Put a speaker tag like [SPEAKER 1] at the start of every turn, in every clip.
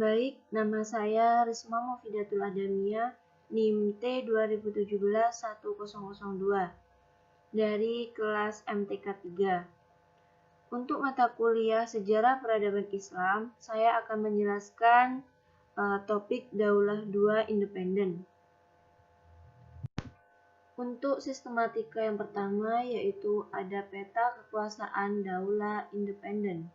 [SPEAKER 1] Baik, nama saya Risma Mufidatul Adamia, NIM T 2017-1002 dari kelas MTK 3. Untuk mata kuliah Sejarah Peradaban Islam, saya akan menjelaskan topik Daulah II Independen. Untuk sistematika yang pertama yaitu ada peta kekuasaan Daulah Independen.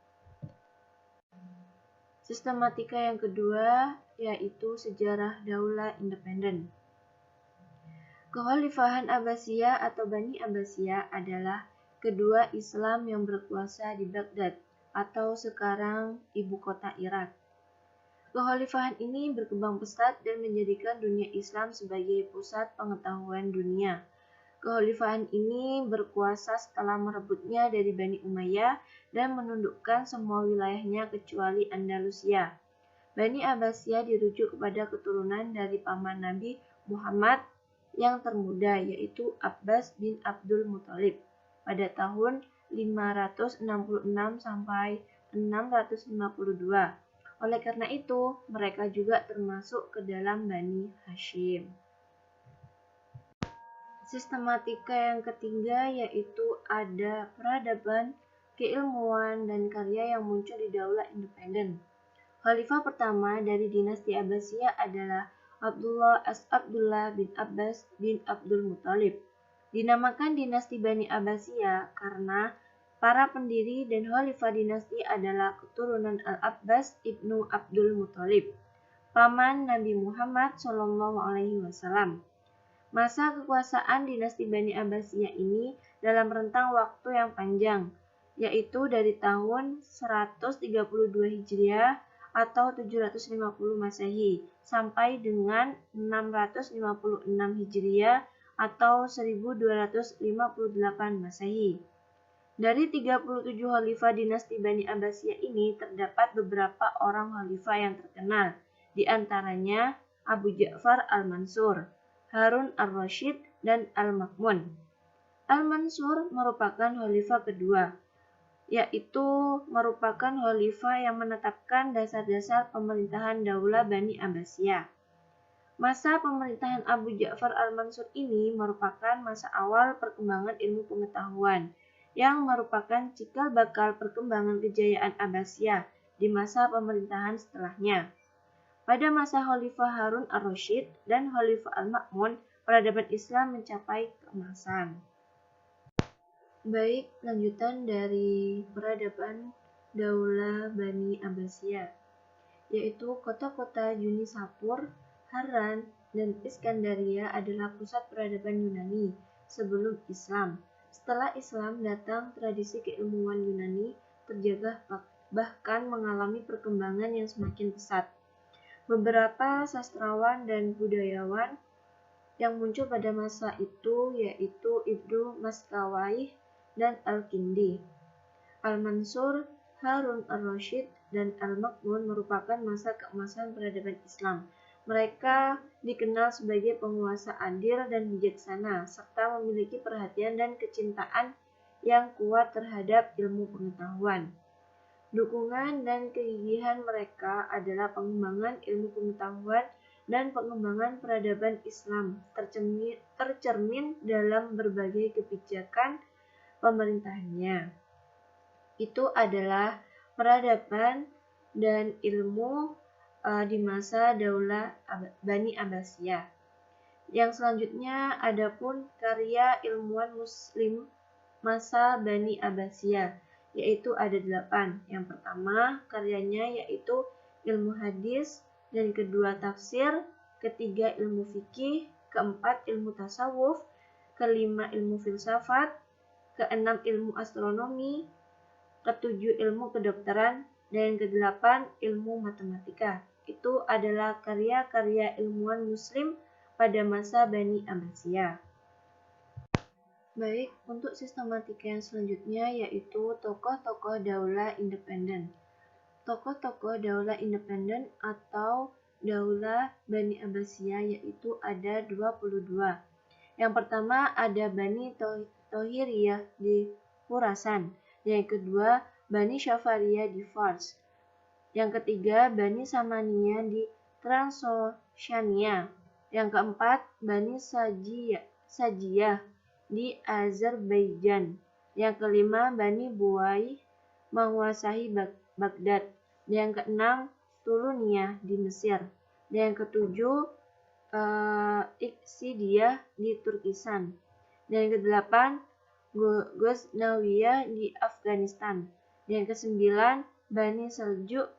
[SPEAKER 1] Sistematika yang kedua yaitu sejarah Daulah Independen. Kekhalifahan Abbasiyah atau Bani Abbasiyah adalah kedua Islam yang berkuasa di Baghdad atau sekarang ibu kota Irak. Kekhalifahan ini berkembang pesat dan menjadikan dunia Islam sebagai pusat pengetahuan dunia. Kekhalifahan ini berkuasa setelah merebutnya dari Bani Umayyah dan menundukkan semua wilayahnya kecuali Andalusia. Bani Abbasiyah dirujuk kepada keturunan dari paman Nabi Muhammad yang termuda yaitu Abbas bin Abdul Muthalib pada tahun 566 sampai 652. Oleh karena itu, mereka juga termasuk ke dalam Bani Hashim. Sistematika yang ketiga yaitu ada peradaban, keilmuan, dan karya yang muncul di Daulah Independen. Khalifah pertama dari dinasti Abbasiyah adalah Abdullah bin Abbas bin Abdul Muthalib. Dinamakan dinasti Bani Abbasiyah karena para pendiri dan khalifah dinasti adalah keturunan Al-Abbas ibnu Abdul Muthalib, paman Nabi Muhammad SAW. Masa kekuasaan dinasti Bani Abbasiyah ini dalam rentang waktu yang panjang, yaitu dari tahun 132 Hijriah atau 750 Masehi sampai dengan 656 Hijriah atau 1258 Masehi. Dari 37 khalifah dinasti Bani Abbasiyah ini terdapat beberapa orang khalifah yang terkenal, di antaranya Abu Ja'far Al-Mansur, Harun Ar-Rasyid, dan Al-Ma'mun. Al-Mansur merupakan khalifah kedua, yaitu merupakan khalifah yang menetapkan dasar-dasar pemerintahan Daulah Bani Abbasiyah. Masa pemerintahan Abu Ja'far Al-Mansur ini merupakan masa awal perkembangan ilmu pengetahuan, yang merupakan cikal bakal perkembangan kejayaan Abbasiyah di masa pemerintahan setelahnya. Pada masa Khalifah Harun Ar-Rasyid dan Khalifah Al-Ma'mun, peradaban Islam mencapai keemasan. Baik, lanjutan dari peradaban Daulah Bani Abbasiyah, yaitu kota-kota Yunisapur, Haran, dan Iskandaria adalah pusat peradaban Yunani sebelum Islam. Setelah Islam datang, tradisi keilmuan Yunani terjaga bahkan mengalami perkembangan yang semakin pesat. Beberapa sastrawan dan budayawan yang muncul pada masa itu yaitu Ibnu Maskawayh dan Al-Kindi. Al-Mansur, Harun Ar-Rasyid, dan Al-Ma'mun merupakan masa keemasan peradaban Islam. Mereka dikenal sebagai penguasa adil dan bijaksana, serta memiliki perhatian dan kecintaan yang kuat terhadap ilmu pengetahuan. Dukungan dan kegigihan mereka adalah pengembangan ilmu pengetahuan dan pengembangan peradaban Islam, tercermin dalam berbagai kebijakan pemerintahannya. Itu adalah peradaban dan ilmu di masa Daulah Bani Abbasiyah. Yang selanjutnya adapun karya ilmuwan Muslim masa Bani Abbasiyah, yaitu ada 8. Yang pertama karyanya yaitu ilmu hadis, dan kedua tafsir, ketiga ilmu fikih, keempat ilmu tasawuf, kelima ilmu filsafat, keenam ilmu astronomi, ketujuh ilmu kedokteran, dan kedelapan ilmu matematika. Itu adalah karya-karya ilmuwan Muslim pada masa Bani Abbasiyah. Baik, untuk sistematika yang selanjutnya yaitu tokoh-tokoh Daulah Independen. Tokoh-tokoh Daulah Independen atau Daulah Bani Abbasiyah yaitu ada 22. Yang pertama ada Bani Tohiriyah di Khurasan. Yang kedua Bani Syafariyah di Fars. Yang ketiga, Bani Samania di Transoxiania. Yang keempat, Bani Sajiyah di Azerbaijan. Yang kelima, Bani Buaih menguasai Baghdad. Yang keenam, Tuluniyah di Mesir. Dan yang ketujuh, Iksidiyah di Turkistan. Dan yang kedelapan, Ghaznawiyah di Afghanistan. Dan yang kesembilan, Bani Seljuk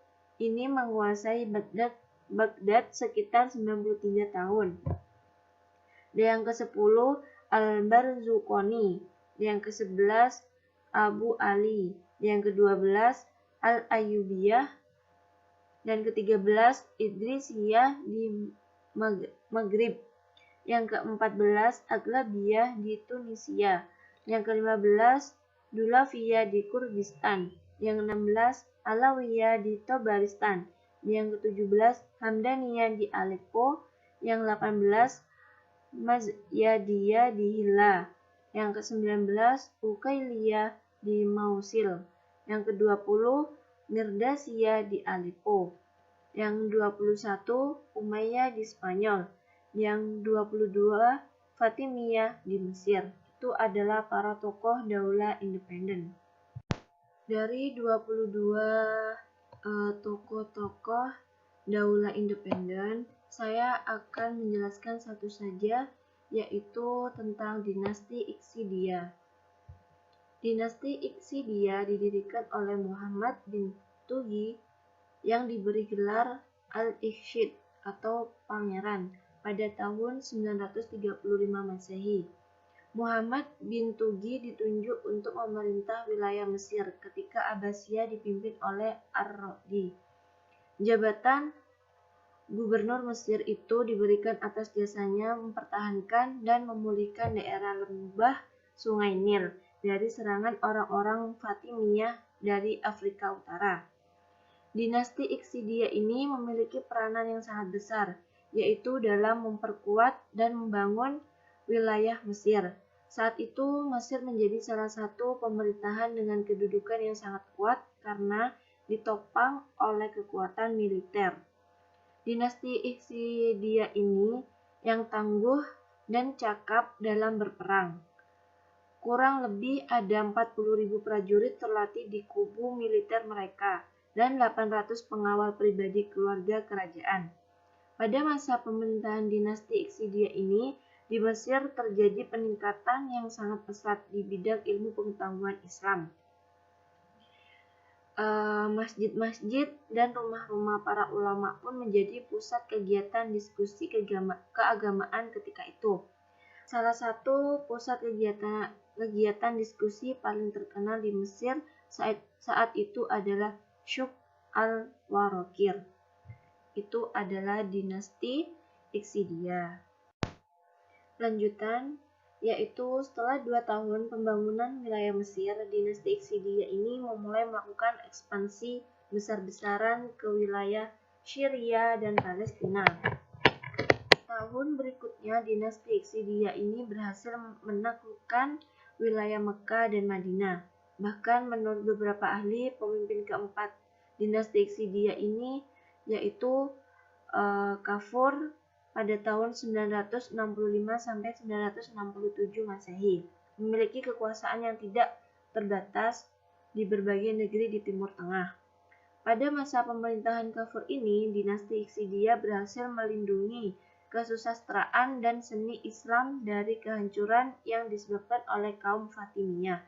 [SPEAKER 1] ini menguasai Baghdad sekitar 93 tahun. Dan yang ke-10, Al-Barzuqoni. Dan yang ke-11, Abu Ali. Dan yang ke-12, Al-Ayyubiyah. Dan ke-13, Idrisiyah di Maghrib. Yang ke-14, Aglabiyah di Tunisia. Yang ke-15, Dulafiyah di Kurdistan. Yang ke-16, Alawiyah di Tabaristan. Yang ke-17, Hamdaniyah di Aleppo. Yang ke-18, Mazyadiyah di Hilla. Yang ke-19, Ukailiyah di Mausil. Yang ke-20, Mirdasiyah di Aleppo. Yang 21, Umayyah di Spanyol. Yang 22, Fatimiyah di Mesir. Itu adalah para tokoh daulah independen. Dari 22 tokoh-tokoh daulah independen, saya akan menjelaskan satu saja, yaitu tentang dinasti Iksidiyah. Dinasti Iksidiyah didirikan oleh Muhammad bin Tughi yang diberi gelar Al-Ikhshid atau Pangeran pada tahun 935 Masehi. Muhammad bin Tughi ditunjuk untuk memerintah wilayah Mesir ketika Abbasiyah dipimpin oleh Ar-Rodi. Jabatan gubernur Mesir itu diberikan atas jasanya mempertahankan dan memulihkan daerah lembah Sungai Nil dari serangan orang-orang Fatimiyah dari Afrika Utara. Dinasti Iksidiyah ini memiliki peranan yang sangat besar, yaitu dalam memperkuat dan membangun wilayah Mesir. Saat itu, Mesir menjadi salah satu pemerintahan dengan kedudukan yang sangat kuat karena ditopang oleh kekuatan militer. Dinasti Iksidiyah ini yang tangguh dan cakap dalam berperang. Kurang lebih ada 40.000 prajurit terlatih di kubu militer mereka dan 800 pengawal pribadi keluarga kerajaan. Pada masa pemerintahan dinasti Iksidiyah ini, di Mesir terjadi peningkatan yang sangat pesat di bidang ilmu pengetahuan Islam. Masjid-masjid dan rumah-rumah para ulama pun menjadi pusat kegiatan diskusi keagamaan ketika itu. Salah satu pusat kegiatan diskusi paling terkenal di Mesir saat itu adalah Syuk al-Warokir. Itu adalah dinasti Iksidiyah. Lanjutan, yaitu setelah 2 tahun pembangunan wilayah Mesir, dinasti Iksidiyah ini memulai melakukan ekspansi besar-besaran ke wilayah Syria dan Palestina. Tahun berikutnya, dinasti Iksidiyah ini berhasil menaklukkan wilayah Mekah dan Madinah. Bahkan menurut beberapa ahli, pemimpin keempat dinasti Iksidiyah ini yaitu Kafur pada tahun 965 sampai 967 Masehi, memiliki kekuasaan yang tidak terbatas di berbagai negeri di Timur Tengah. Pada masa pemerintahan Kafur ini, dinasti Iksidiyah berhasil melindungi kesusastraan dan seni Islam dari kehancuran yang disebabkan oleh kaum Fatimiyah.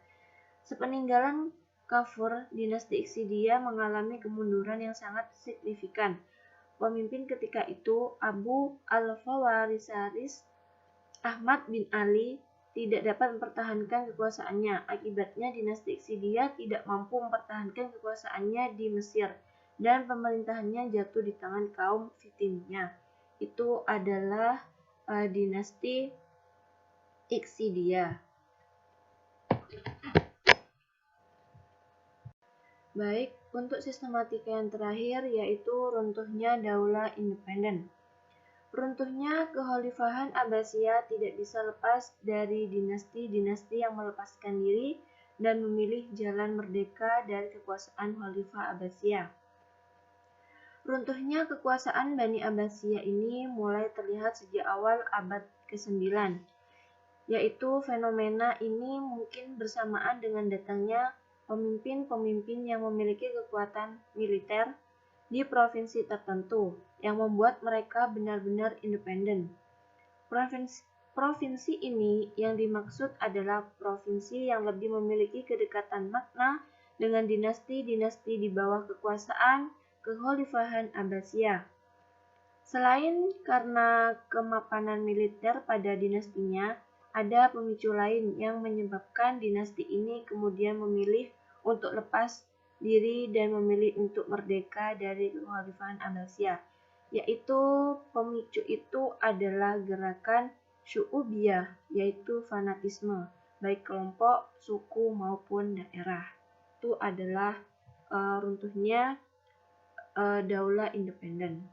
[SPEAKER 1] Sepeninggalan Kafur, dinasti Iksidiyah mengalami kemunduran yang sangat signifikan. Pemimpin ketika itu, Abu al-Fawarisaris Ahmad bin Ali, tidak dapat mempertahankan kekuasaannya. Akibatnya, dinasti Iksidiyah tidak mampu mempertahankan kekuasaannya di Mesir, dan pemerintahannya jatuh di tangan kaum Fatimiyah. Itu adalah dinasti Iksidiyah. Baik, untuk sistematika yang terakhir yaitu runtuhnya daulah independen. Runtuhnya kekhalifahan Abbasiyah tidak bisa lepas dari dinasti-dinasti yang melepaskan diri dan memilih jalan merdeka dari kekuasaan Khalifah Abbasiyah. Runtuhnya kekuasaan Bani Abbasiyah ini mulai terlihat sejak awal abad ke-9, yaitu fenomena ini mungkin bersamaan dengan datangnya pemimpin-pemimpin yang memiliki kekuatan militer di provinsi tertentu, yang membuat mereka benar-benar independen. Provinsi ini yang dimaksud adalah provinsi yang lebih memiliki kedekatan makna dengan dinasti-dinasti di bawah kekuasaan Kekhalifahan Abbasiyah. Selain karena kemapanan militer pada dinastinya, ada pemicu lain yang menyebabkan dinasti ini kemudian memilih untuk lepas diri dan memilih untuk merdeka dari Kekhalifahan Abbasiyah, yaitu pemicu itu adalah gerakan syu'ubiyah, yaitu fanatisme, baik kelompok, suku maupun daerah. Itu adalah runtuhnya Daulah Independen.